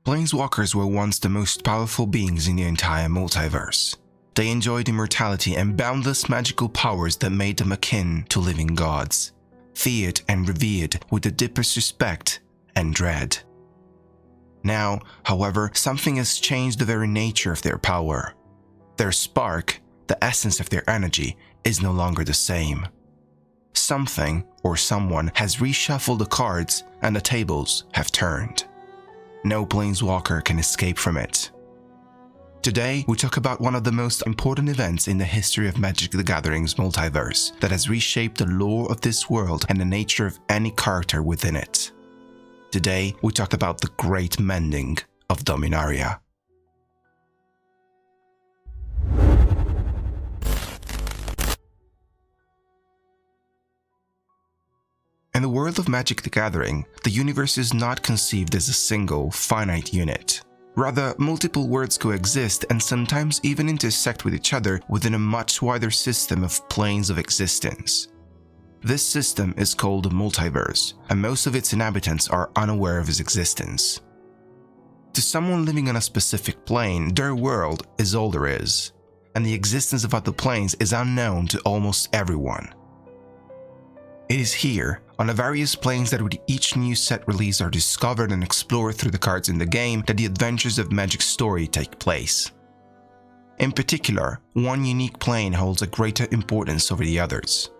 Planeswalkers were once the most powerful beings in the entire multiverse. They enjoyed immortality and boundless magical powers that made them akin to living gods, feared and revered with the deepest respect and dread. Now, however, something has changed the very nature of their power. Their spark, the essence of their energy, is no longer the same. Something or someone has reshuffled the cards and the tables have turned. No Planeswalker can escape from it. Today, we talk about one of the most important events in the history of Magic the Gathering's multiverse that has reshaped the lore of this world and the nature of any character within it. Today, we talk about the Great Mending of Dominaria. In the world of Magic the Gathering, the universe is not conceived as a single, finite unit. Rather, multiple worlds coexist and sometimes even intersect with each other within a much wider system of planes of existence. This system is called the Multiverse, and most of its inhabitants are unaware of its existence. To someone living on a specific plane, their world is all there is, and the existence of other planes is unknown to almost everyone. It is here, on the various planes that with each new set release are discovered and explored through the cards in the game, that the adventures of Magic's story take place. In particular, one unique plane holds a greater importance over the others.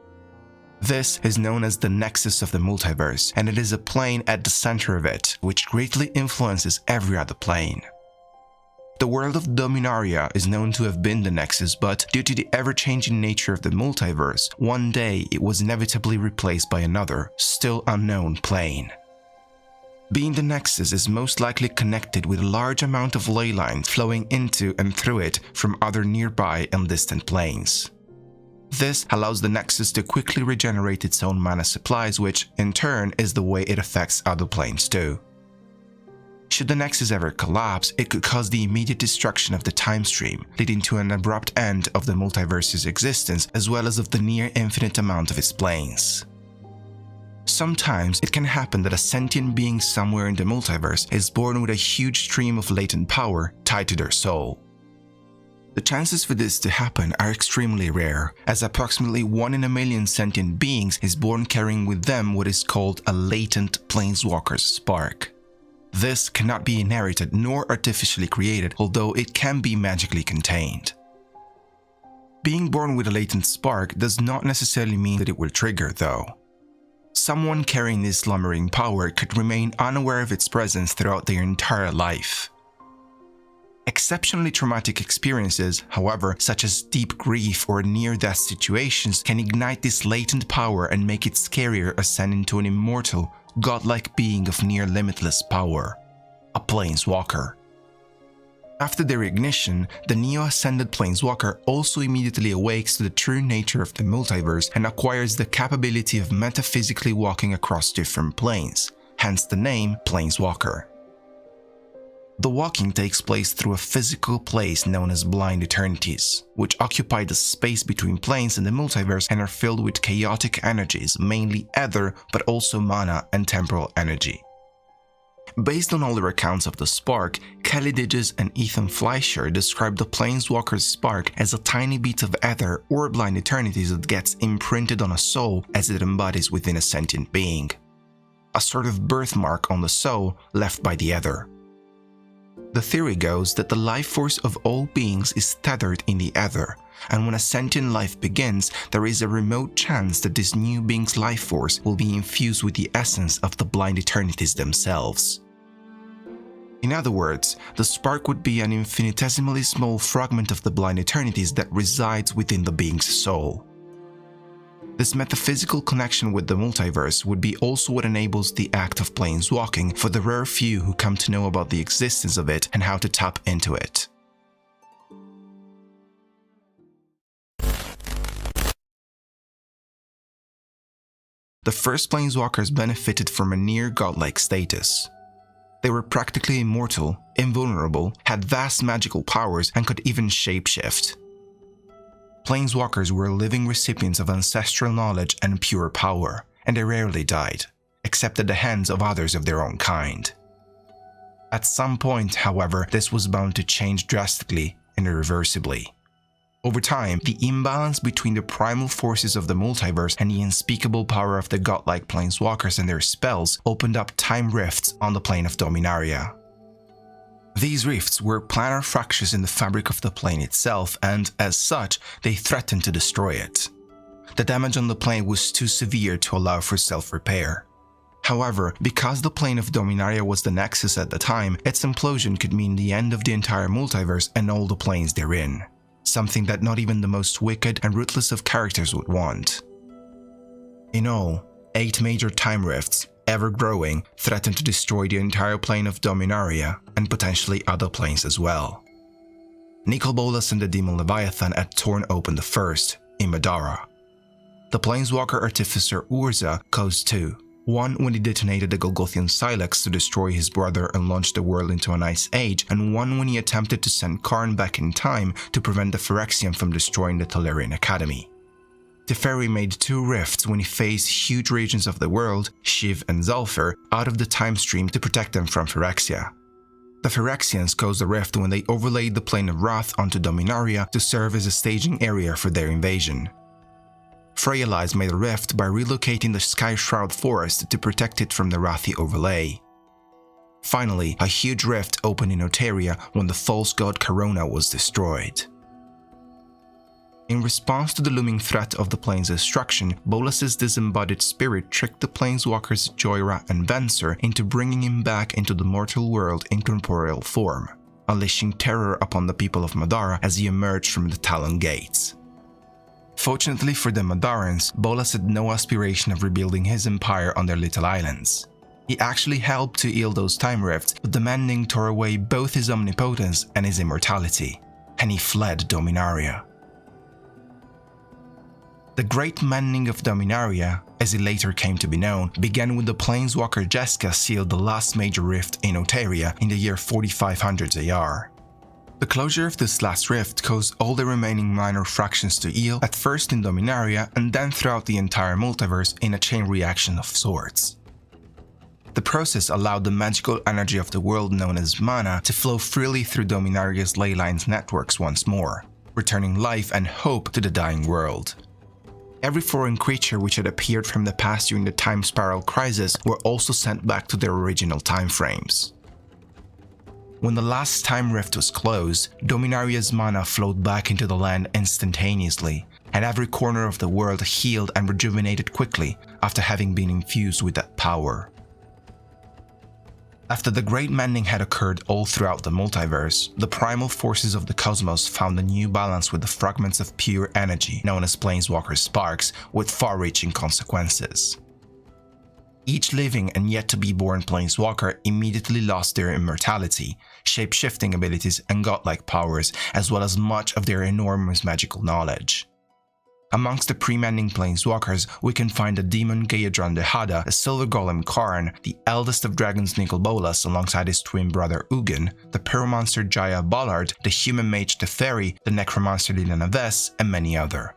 This is known as the Nexus of the Multiverse, and it is a plane at the center of it, which greatly influences every other plane. The world of Dominaria is known to have been the Nexus, but due to the ever-changing nature of the multiverse, one day it was inevitably replaced by another, still unknown plane. Being the Nexus is most likely connected with a large amount of ley lines flowing into and through it from other nearby and distant planes. This allows the Nexus to quickly regenerate its own mana supplies, which, in turn, is the way it affects other planes too. Should the Nexus ever collapse, it could cause the immediate destruction of the time stream, leading to an abrupt end of the multiverse's existence as well as of the near infinite amount of its planes. Sometimes it can happen that a sentient being somewhere in the multiverse is born with a huge stream of latent power tied to their soul. The chances for this to happen are extremely rare, as approximately 1 in a million sentient beings is born carrying with them what is called a latent Planeswalker's spark. This cannot be inherited nor artificially created, although it can be magically contained. Being born with a latent spark does not necessarily mean that it will trigger, though. Someone carrying this slumbering power could remain unaware of its presence throughout their entire life. Exceptionally traumatic experiences, however, such as deep grief or near-death situations, can ignite this latent power and make it scarier ascending to an immortal, godlike being of near limitless power, a Planeswalker. After their ignition, the neo-ascended Planeswalker also immediately awakes to the true nature of the multiverse and acquires the capability of metaphysically walking across different planes, hence the name Planeswalker. The walking takes place through a physical place known as blind eternities, which occupy the space between planes in the multiverse and are filled with chaotic energies, mainly ether, but also mana and temporal energy. Based on older accounts of the spark, Kelly Digges and Ethan Fleischer describe the Planeswalker's spark as a tiny bit of ether or blind eternities that gets imprinted on a soul as it embodies within a sentient being. A sort of birthmark on the soul left by the ether. The theory goes that the life force of all beings is tethered in the ether, and when a sentient life begins, there is a remote chance that this new being's life force will be infused with the essence of the blind eternities themselves. In other words, the spark would be an infinitesimally small fragment of the blind eternities that resides within the being's soul. This metaphysical connection with the multiverse would be also what enables the act of planeswalking for the rare few who come to know about the existence of it and how to tap into it. The first planeswalkers benefited from a near godlike status. They were practically immortal, invulnerable, had vast magical powers, and could even shapeshift. Planeswalkers were living recipients of ancestral knowledge and pure power, and they rarely died, except at the hands of others of their own kind. At some point, however, this was bound to change drastically and irreversibly. Over time, the imbalance between the primal forces of the multiverse and the unspeakable power of the godlike Planeswalkers and their spells opened up time rifts on the plane of Dominaria. These rifts were planar fractures in the fabric of the plane itself, and as such, they threatened to destroy it. The damage on the plane was too severe to allow for self-repair. However, because the plane of Dominaria was the nexus at the time, its implosion could mean the end of the entire multiverse and all the planes therein. Something that not even the most wicked and ruthless of characters would want. In all, 8 major time rifts, ever growing, threatened to destroy the entire plane of Dominaria and potentially other planes as well. Nicol, Bolas and the Demon Leviathan had torn open the first, in Madara. The Planeswalker Artificer Urza caused 2. One when he detonated the Golgothian Silex to destroy his brother and launch the world into an ice age, and one when he attempted to send Karn back in time to prevent the Phyrexian from destroying the Therein Academy. Teferi made 2 rifts when he phased huge regions of the world, Shiv and Zulfur, out of the time stream to protect them from Phyrexia. The Phyrexians caused a rift when they overlaid the Plane of Wrath onto Dominaria to serve as a staging area for their invasion. Freyalize made a rift by relocating the Sky Shroud Forest to protect it from the Wrathy overlay. Finally, a huge rift opened in Oteria when the false god Corona was destroyed. In response to the looming threat of the plane's destruction, Bolas' disembodied spirit tricked the Planeswalkers Joyra and Venser into bringing him back into the mortal world in corporeal form, unleashing terror upon the people of Madara as he emerged from the Talon Gates. Fortunately for the Madarans, Bolas had no aspiration of rebuilding his empire on their little islands. He actually helped to heal those time rifts, but the mending tore away both his omnipotence and his immortality, and he fled Dominaria. The Great Mending of Dominaria, as it later came to be known, began when the Planeswalker Jeska sealed the last major rift in Oteria in the year 4500 AR. The closure of this last rift caused all the remaining minor fractions to heal, at first in Dominaria and then throughout the entire multiverse in a chain reaction of sorts. The process allowed the magical energy of the world known as mana to flow freely through Dominaria's ley lines networks once more, returning life and hope to the dying world. Every foreign creature which had appeared from the past during the Time Spiral Crisis were also sent back to their original time frames. When the last time rift was closed, Dominaria's mana flowed back into the land instantaneously, and every corner of the world healed and rejuvenated quickly after having been infused with that power. After the Great Mending had occurred all throughout the multiverse, the primal forces of the cosmos found a new balance with the fragments of pure energy known as Planeswalker sparks with far-reaching consequences. Each living and yet-to-be-born Planeswalker immediately lost their immortality, shape-shifting abilities and godlike powers, as well as much of their enormous magical knowledge. Amongst the pre-mending Planeswalkers, we can find the demon Gaedron Dehada, the silver golem Karn, the eldest of dragons Nicol Bolas alongside his twin brother Ugin, the pyromancer Jaya Ballard, the human mage Teferi, the necromancer Liliana Vess, and many other.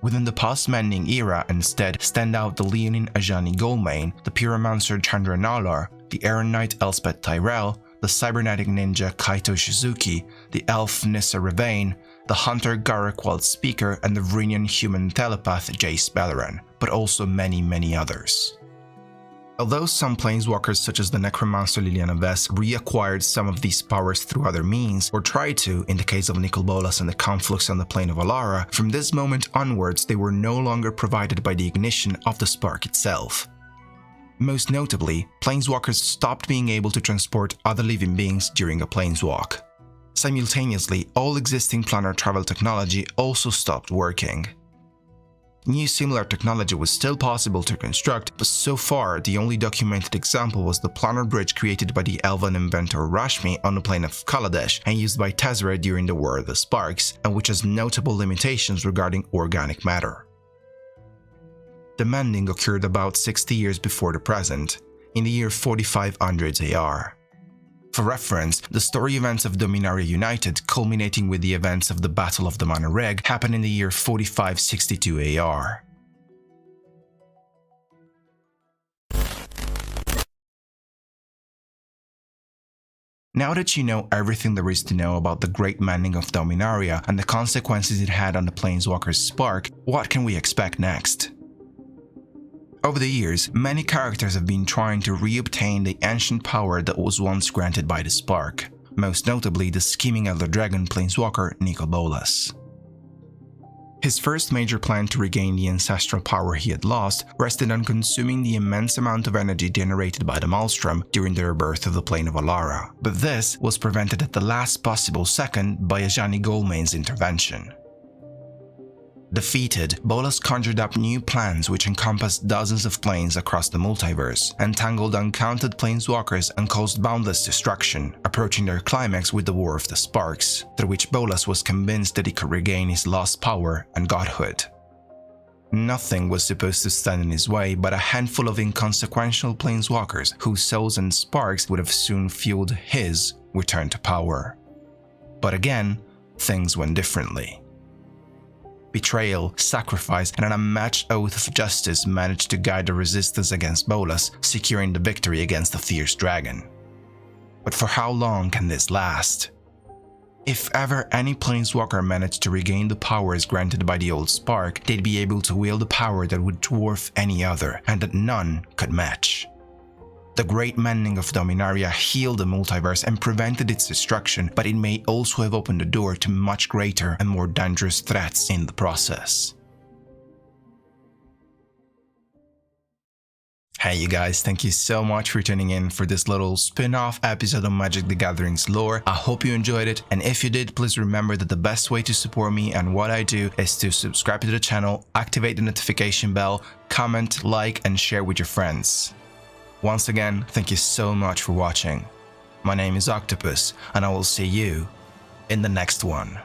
Within the post-mending era instead stand out the Leonine Ajani Goldmane, the pyromancer Chandra Nalar, the Aaron Knight Elspeth Tyrell, the cybernetic ninja Kaito Shizuki, the elf Nissa Ravane, the hunter Garruk Wild Speaker, and the Vrinian human telepath Jace Beleren, but also many others. Although some planeswalkers such as the necromancer Liliana Vess reacquired some of these powers through other means, or tried to in the case of Nicol Bolas and the Conflux on the plane of Alara, from this moment onwards they were no longer provided by the ignition of the spark itself. Most notably, planeswalkers stopped being able to transport other living beings during a planeswalk. Simultaneously, all existing planar travel technology also stopped working. New similar technology was still possible to construct, but so far the only documented example was the planar bridge created by the elven inventor Rashmi on the plane of Kaladesh and used by Tezzeret during the War of the Sparks, and which has notable limitations regarding organic matter. The mending occurred about 60 years before the present, in the year 4500 AR. For reference, the story events of Dominaria United, culminating with the events of the Battle of the Mana Reg, happened in the year 4562 AR. Now that you know everything there is to know about the Great Mending of Dominaria and the consequences it had on the Planeswalker's spark, what can we expect next? Over the years, many characters have been trying to reobtain the ancient power that was once granted by the spark, most notably the scheming Elder Dragon Planeswalker Nicol Bolas. His first major plan to regain the ancestral power he had lost rested on consuming the immense amount of energy generated by the Maelstrom during the rebirth of the Plane of Alara, but this was prevented at the last possible second by Ajani Goldmane's intervention. Defeated, Bolas conjured up new plans which encompassed dozens of planes across the multiverse, entangled uncounted planeswalkers and caused boundless destruction, approaching their climax with the War of the Sparks, through which Bolas was convinced that he could regain his lost power and godhood. Nothing was supposed to stand in his way but a handful of inconsequential planeswalkers whose souls and sparks would have soon fueled his return to power. But again, things went differently. Betrayal, sacrifice, and an unmatched oath of justice managed to guide the resistance against Bolas, securing the victory against the fierce dragon. But for how long can this last? If ever any planeswalker managed to regain the powers granted by the old spark, they'd be able to wield a power that would dwarf any other, and that none could match. The Great Mending of Dominaria healed the multiverse and prevented its destruction, but it may also have opened the door to much greater and more dangerous threats in the process. Hey you guys, thank you so much for tuning in for this little spin-off episode of Magic the Gathering's lore. I hope you enjoyed it, and if you did, please remember that the best way to support me and what I do is to subscribe to the channel, activate the notification bell, comment, like, and share with your friends. Once again, thank you so much for watching. My name is Octopus, and I will see you in the next one.